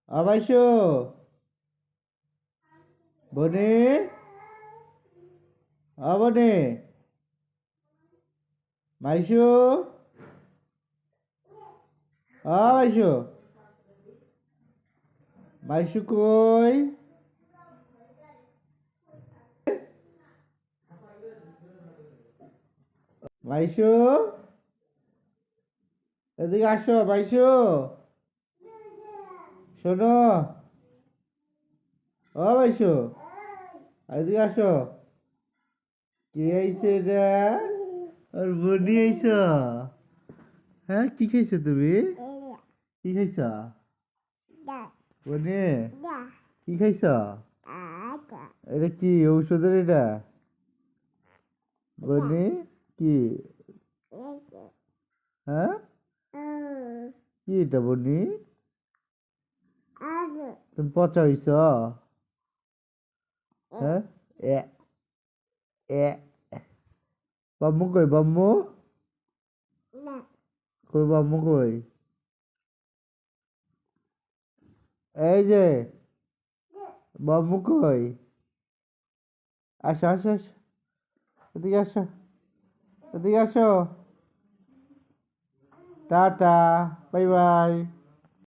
আবাইশো বনে বনে মাইশো মাইশো মাইশো কই মাইশো এদিকে আসো মাইশো শোনো মাইশো এদিকে আসো কে আইছে রে আর বনি আইছ হ্যাঁ কি খাইছো তুমি কি খাইছ বনি কি খাইছ এটা কি ঔষধের এটা বনি কি হ্যাঁ কি এটা বনি তুমি পচা হইছ হ্যাঁ এ এ বাম্মু কই বাম্মু কই বাম্মু কই এই যে বাম্মু কই আসো আসো আসো এদিকে আসো এদিকে আসো টাটা বাই বাই